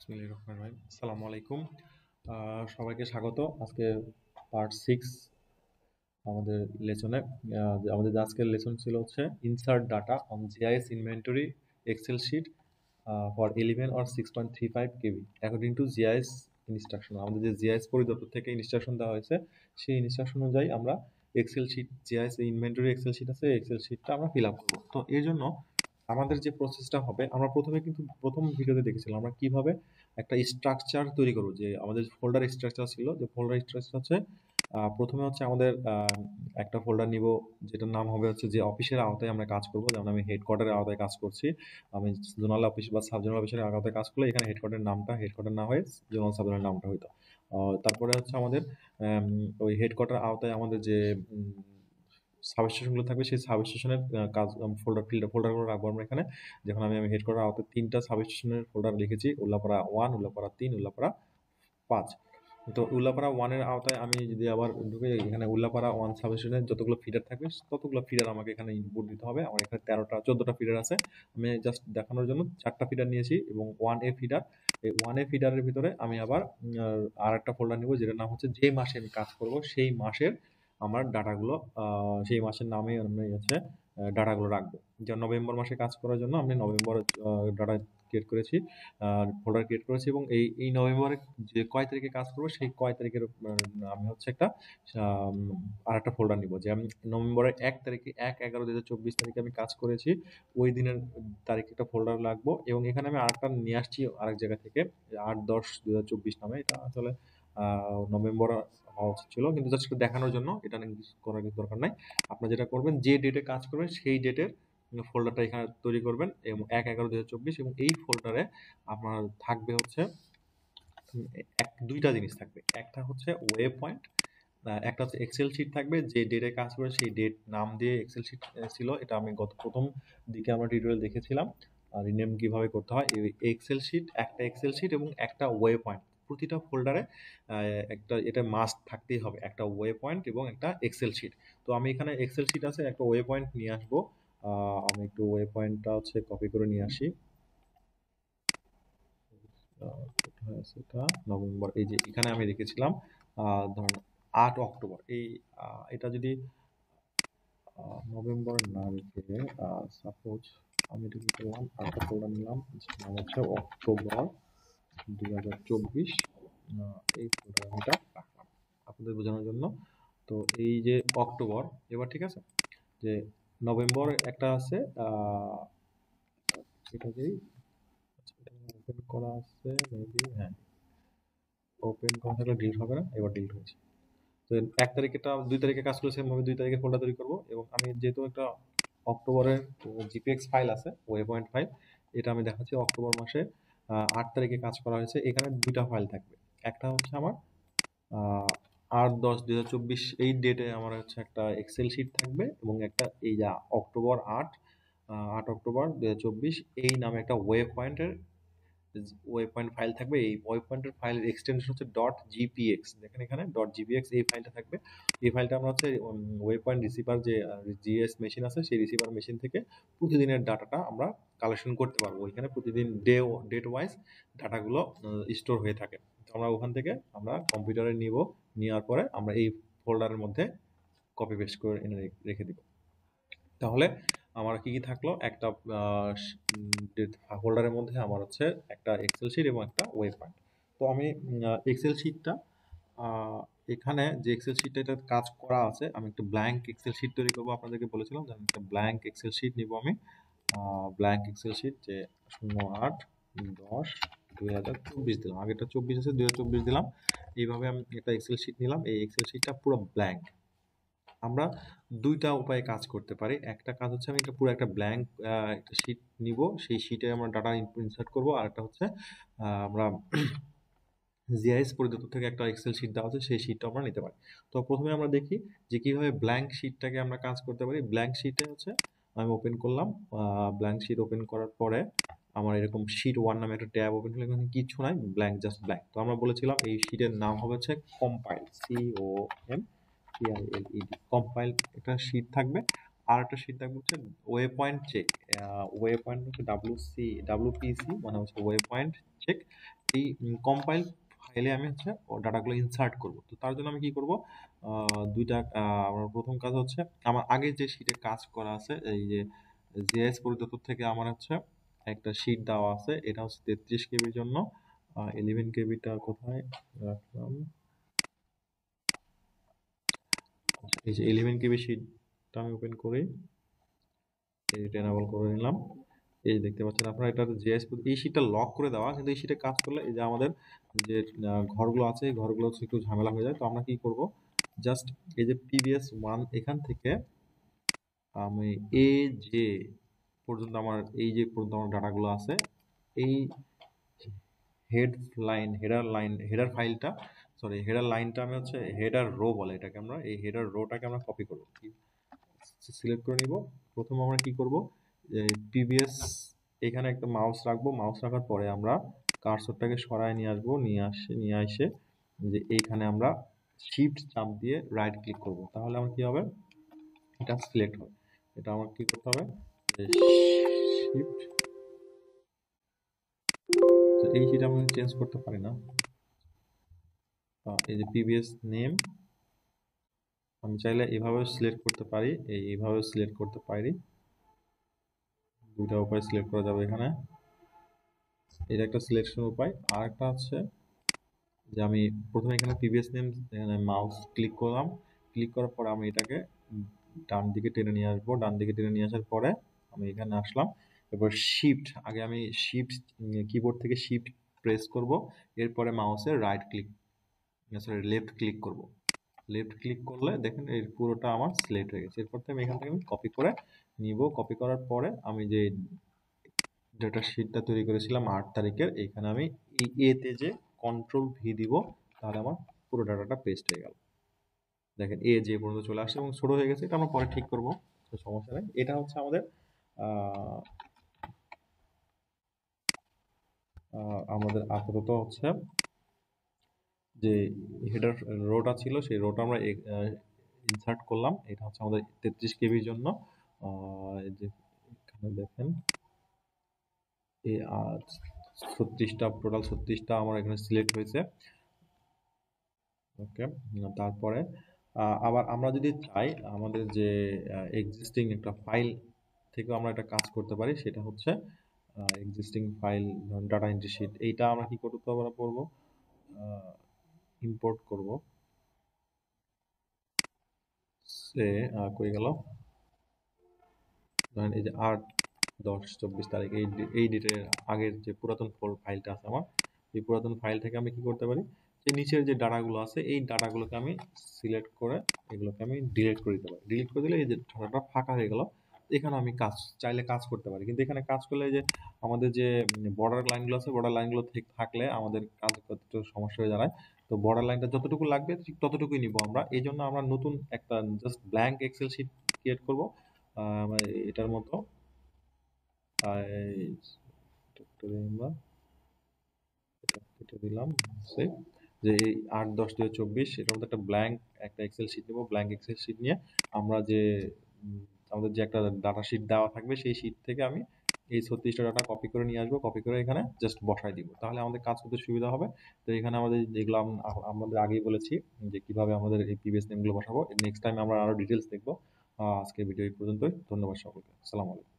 বিসমিল্লাহির রহমানির রহিম। আসসালামু আলাইকুম। সবাইকে স্বাগত। আজকে পার্ট 6 আমাদের লেসনে। আমাদের আজকের লেসন ছিল হচ্ছে insert data on GIS inventory excel sheet for 11 or 6.35 KB according to GIS instruction. আমাদের যে জিআইএস পরিদপ্তর থেকে ইনস্ট্রাকশন দেওয়া হয়েছে সেই ইনস্ট্রাকশন অনুযায়ী আমরা excel sheet, GIS inventory excel sheet আছে, এক্সেল শিটটা আমরা ফিল আপ করবো। তো এই জন্য আমাদের যে প্রসেসটা হবে, আমরা প্রথমে কিন্তু প্রথম ভিডিওতে দেখেছিলাম আমরা কিভাবে একটা স্ট্রাকচার তৈরি করবো। যে আমাদের ফোল্ডার স্ট্রাকচার ছিল, যে ফোল্ডার স্ট্রাকচার হচ্ছে প্রথমে হচ্ছে আমাদের একটা ফোল্ডার নিব যেটার নাম হবে হচ্ছে যে অফিসের আওতায় আমরা কাজ করব। যেমন আমি হেডকোয়ার্টারের আওতায় কাজ করছি, আমি জোনাল অফিস বা সাব জোনাল অফিসের আওতায় কাজ করলে এখানে হেডকোয়ার্টারের নামটা হেডকোয়ার্টার না হয়ে জোনাল সাব জোনাল নামটা হইতো। তারপরে হচ্ছে আমাদের ওই হেডকোয়ার্টার আওতায় আমাদের যে সাবস্টেশনগুলো থাকবে সেই সাবস্টেশনের কাজ ফোল্ডারগুলো রাখবো আমরা এখানে। যখন আমি হেডকোয়ার্টার আওতায় 3টা সাবস্টেশনের ফোল্ডার লিখেছি, উল্লাপাড়া 1, উল্লাপাড়া 3, উল্লাপাড়া 5। তো উল্লাপাড়া 1 এর আওতায় আমি যদি আবার ঢুকে এখানে উল্লাপাড়া 1 সাবস্টেশনের যতগুলো ফিডার থাকবে ততগুলো ফিডার আমাকে এখানে ইনপুট দিতে হবে। আমার এখানে 14টা ফিডার আছে। আমি জাস্ট দেখানোর জন্য 4টা ফিডার নিয়েছি এবং 1A ফিডার। এই 1A ফিডারের ভিতরে আমি আবার আরেকটা ফোল্ডার নিব যেটার নাম হচ্ছে যে মাসে আমি কাজ করব সেই মাসের আমার ডাটাগুলো, সেই মাসের নামে আমি হচ্ছে ডাটাগুলো রাখবো। যেমন নভেম্বর মাসে কাজ করার জন্য আমি নভেম্বরের ডাটা ক্রিয়েট করেছি, ফোল্ডার ক্রিয়েট করেছি এবং এই নভেম্বরে যে কয় তারিখে কাজ করবো সেই কয় তারিখের আমি হচ্ছে একটা আরেকটা ফোল্ডার নিব। যে আমি নভেম্বরের 1 তারিখে 1/11/2024 তারিখে আমি কাজ করেছি, ওই দিনের তারিখে একটা ফোল্ডার লাগবো। এবং এখানে আমি আরেকটা নিয়ে আসছি আরেক জায়গা থেকে 8/10/2024 নামে। এটা আসলে নভেম্বর হওয়া উচিত ছিল, কিন্তু জাস্ট দেখানোর জন্য এটা করার কিছু দরকার নাই। আপনারা যেটা করবেন, যে ডেটে কাজ করবেন সেই ডেটের ফোল্ডারটা এখানে তৈরি করবেন এবং 1/11/2024 এবং এই ফোল্ডারে আপনার থাকবে হচ্ছে দুইটা জিনিস থাকবে। একটা হচ্ছে ওয়েব পয়েন্ট, একটা হচ্ছে এক্সেল শিট থাকবে। যে ডেটে কাজ করে সেই ডেট নাম দিয়ে এক্সেল শিট ছিল, এটা আমি গত প্রথম দিকে আমরা টিউটোরিয়াল দেখেছিলাম রিনেম কিভাবে করতে হয়। এই এক্সেল শিট, একটা এক্সেল শিট এবং একটা ওয়েব পয়েন্ট, প্রতিটা ফোল্ডারে একটা এটা মাস্ট থাকতেই হবে, একটা ওয়েব পয়েন্ট এবং একটা এক্সেল শিট। তো আমি এখানে এক্সেল শিট আছে, একটা ওয়েব পয়েন্ট নিয়ে আসবো। আমি একটু ওয়েব পয়েন্টটা হচ্ছে কপি করে নিয়ে আসি। কোথায় আছে এটা? নভেম্বর, এই যে এখানে আমি রেখেছিলাম ধরুন 8 অক্টোবর। এটা যদি নভেম্বর না রেখে সাপোজ আমি এটা কি করলাম, আরেকটা ফোল্ডার নিলাম, নাম হচ্ছে অক্টোবর 2024। এই ফোল্ডার আমি এটা রাখলাম আপনাদের বোঝানোর জন্য। তো এই যে অক্টোবর, এবার ঠিক আছে, যে নভেম্বর একটা আছে, এটা যেই ওপেন করা আছে মেবি, হ্যাঁ ওপেন করা থাকলে ডিলিট হবে না, এবার ডিলিট হয়েছে। তো 1 তারিখেটা 2 তারিখে কাজ করেছে, আমি 2 তারিখে ফোল্ডার তৈরি করবো। এবং আমি যেহেতু একটা অক্টোবরের জিপিএক্স ফাইল আছে, ওয়েব পয়েন্ট ফাইল, এটা আমি দেখাচ্ছি অক্টোবর মাসে 8 তারিখে কাজ করা হয়েছে। এখানে দুইটা ফাইল থাকবে, একটা হচ্ছে আমার 8/10/2024 এই ডেটে আমার হচ্ছে একটা এক্সেল শিট থাকবে এবং একটা এই যা অক্টোবর 8 অক্টোবর 2024 এই নামে একটা ওয়েব পয়েন্টের ওয়েব পয়েন্ট ফাইল থাকবে। এই ওয়েব পয়েন্টের ফাইলের এক্সটেনশন হচ্ছে ডট জিপিএক্স। দেখেন এখানে ডট জিপিএক্স এই ফাইলটা থাকবে। এই ফাইলটা আমরা হচ্ছে ওয়েব পয়েন্ট রিসিভার যে জিএস মেশিন আছে সেই রিসিভার মেশিন থেকে প্রতিদিনের ডাটাটা আমরা কালেকশন করতে পারবো। এখানে প্রতিদিন ডেট ওয়াইজ ডাটাগুলো স্টোর হয়ে থাকে। তো আমরা ওখান থেকে আমরা কম্পিউটারে নিব, নেওয়ার পরে আমরা এই ফোল্ডারের মধ্যে কপি পেস্ট করে এনে রেখে দিব। তাহলে আমার কি কি থাকলো, একটা ফোল্ডারের মধ্যে আমার হচ্ছে একটা এক্সেল শিট এবং একটা ওয়েব পয়েন্ট। তো আমি এক্সেল শিটটা এখানে যে এক্সেল শিটটা এটা কাজ করা আছে, আমি একটা ব্ল্যাঙ্ক এক্সেল শিট তৈরি করবো। আপনাদেরকে বলেছিলাম যে আমি একটা ব্ল্যাঙ্ক এক্সেল শিট নিব। আমি ব্ল্যাঙ্ক এক্সেল শিট যে 08/10/2024 দিলাম, আগেটা 24 আছে 2024 দিলাম। এইভাবে আমি একটা এক্সেল শিট নিলাম। এই এক্সেল শিটটা পুরো ব্ল্যাঙ্ক। আমরা দুইটা উপায়ে কাজ করতে পারি। একটা কাজ হচ্ছে আমি পুরো একটা ব্ল্যাঙ্ক একটা শিট নিব, সেই শিটে আমরা ডাটা ইনসার্ট করব। আর একটা হচ্ছে আমরা জিআইএস পরিদপ্তর থেকে একটা এক্সেল শিট দেওয়া আছে, সেই শিটটা আমরা নিতে পারি। তো প্রথমে আমরা দেখি যে কিভাবে ব্ল্যাঙ্ক শিটটাকে আমরা কাজ করতে পারি। ব্ল্যাঙ্ক শিটে হচ্ছে আমি ওপেন করলাম, ব্ল্যাঙ্ক শিট ওপেন করার পরে আমার এরকম শিট 1 নামে একটা ট্যাব ওপেন হলো, এখানে কিছু নাই, ব্ল্যাঙ্ক, জাস্ট ব্ল্যাঙ্ক। তো আমরা বলেছিলাম এই শিটের নাম হবে হচ্ছে কম্পাইল, COMPILED, কম্পাইল একটা শিট থাকবে। আর একটা শিট থাকবে হচ্ছে way point check. Way point হচ্ছে ডাব্লিউপিসি মানে হচ্ছে ওয়ে পয়েন্ট চেক। এই কম্পাইল ফাইলে আমি হচ্ছে ডাটাগুলো ইনসার্ট করব। তো তার জন্য আমি কি করব, দুইটা আমার প্রথম কাজ হচ্ছে আমার আগে যে শিটে কাজ করা আছে, এই যে জিআইএস পরিদপ্তর থেকে আমার হচ্ছে একটা শিট দেওয়া আছে, এটা হচ্ছে 33 কেবির জন্য। 11 কেবিটা কোথায় রাখলাম, আচ্ছা এই যে 11 কেবি শিটটা আমি ওপেন করি, এটা এনেবল করে নিলাম। এই যে দেখতে পাচ্ছেন আপনারা, এটা জিএস এই শীটটা লক করে দেওয়া, কিন্তু এই শীটে কাজ করলে এই যে আমাদের যে ঘরগুলো আছে এই ঘরগুলো হচ্ছে একটু ঝামেলা হয়ে যায়। তো আমরা কি করব, জাস্ট এই যে পিবিএস 1 এখান থেকে আমি এই যে পর্যন্ত আমার এই যে পর্যন্ত আমার ডাটাগুলো আছে, এই হেডার ফাইলটা, সরি হেডার লাইনটা আমি হচ্ছে হেডার রো বলে এটাকে, আমরা এই হেডার রোটাকে আমরা কপি করব, সিলেক্ট করে নিব। প্রথম আমরা কি করব, পিবিএস এখানে একটা মাউস রাখবো, মাউস রাখার পরে আমরা কার্সরটাকে সরায় নিয়ে আসবো, নিয়ে এসে যে এইখানে আমরা শিফট চাপ দিয়ে রাইট ক্লিক করব, তাহলে আমার কি হবে, এটা সিলেক্ট হবে। এটা আমার কি করতে হবে, শিফট, তো এই শিট আমি চেঞ্জ করতে পারি না। এই যে পিবিএস নেম আমি চাইলে এইভাবে সিলেক্ট করতে পারি, এইভাবে সিলেক্ট করতে পারি, দুইটা উপায় সিলেক্ট করা যাবে এখানে। এটা একটা সিলেকশন উপায়। আর একটা হচ্ছে যে আমি প্রথমে এখানে পিভিএস নেম, এখানে মাউস ক্লিক করলাম, ক্লিক করার পরে আমি এটাকে ডান দিকে টেনে নিয়ে আসবো, ডান দিকে টেনে নিয়ে আসার পরে আমি এখানে আসলাম, এবার শিফট, আগে আমি শিফট কিবোর্ড থেকে শিফট প্রেস করব, এরপরে মাউসের right click, sorry left click করব। লেফট ক্লিক করলে দেখেন এই পুরোটা আমার সিলেক্ট হয়ে গেছে। এরপর থেকে আমি এখান থেকে কপি করে নিব, কপি করার পরে আমি যে ডেটা শিটটা তৈরি করেছিলাম 8 তারিখের, এখানে আমি এই এতে যে কন্ট্রোল ভি দিব, তাহলে আমার পুরো ডাটাটা পেস্ট হয়ে গেল। দেখেন এ যে পর্যন্ত চলে আসছে এবং ছোট হয়ে গেছে, এটা আমরা পরে ঠিক করব, তো সমস্যা নেই। এটা হচ্ছে আমাদের আমাদের আপাতত হচ্ছে যে হেডার রোটা ছিল সেই রোটা আমরা ইনসার্ট করলাম। এটা হচ্ছে আমাদের 33 কেবির জন্য। এই যে এখানে দেখেন এই 36টা, টোটাল 36টা আমার এখানে সিলেক্ট হয়েছে। ওকে, তারপরে আবার আমরা যদি চাই আমাদের যে এক্সিস্টিং একটা ফাইল থেকে আমরা একটা কাজ করতে পারি, সেটা হচ্ছে existing file, data entry sheet, এইটা আমরা কি করতে পারবো, ইম্পোর্ট করব, সে কই গেল, ধরেন এই যে 8/10/24 তারিখ, এই ডেটের আগের যে পুরাতন ফাইলটা আছে আমার, এই পুরাতন ফাইল থেকে আমি কি করতে পারি, যে নিচের যে ডাটাগুলো আছে এই ডাটাগুলোকে আমি সিলেক্ট করে এগুলোকে আমি ডিলিট করে দিতে পারি। ডিলিট করে দিলে এই যে ডাটাটা ফাঁকা হয়ে গেল, এখানে আমি চাইলে কাজ করতে পারি। কিন্তু এখানে কাজ করলে যে আমাদের যে বর্ডার লাইনগুলো আছে, বর্ডার লাইনগুলো ঠিক থাকলে আমাদের কাজ করতে একটু সমস্যা হয়ে দাঁড়ায়। তো বর্ডার লাইনটা যতটুকু লাগবে ঠিক ততটুকুই নিব আমরা। এই জন্য আমরা নতুন একটা just blank excel sheet create করব, এটার মতো। আমরা এটা কেটে দিলাম, সেভ। যে এই 8/10/2024 এটার মধ্যে একটা ব্ল্যাঙ্ক একটা এক্সেল শিট নেব, ব্ল্যাঙ্ক এক্সেল শিট নিয়ে আমরা যে আমাদের যে একটা ডাটা শিট দেওয়া থাকবে সেই শিট থেকে আমি এই 36টা ডাটা কপি করে নিয়ে আসবো, কপি করে এখানে জাস্ট বসাই দিব, তাহলে আমাদের কাজ করতে সুবিধা হবে। তো এখানে আমাদের যেগুলো আমাদের আগেই বলেছি যে কিভাবে আমাদের এই পিভিএস নেমগুলো বসাবো, নেক্সট টাইম আমরা আরো ডিটেলস দেখবো। আজকে ভিডিও এই পর্যন্তই, ধন্যবাদ সকলকে, আসসালামু আলাইকুম।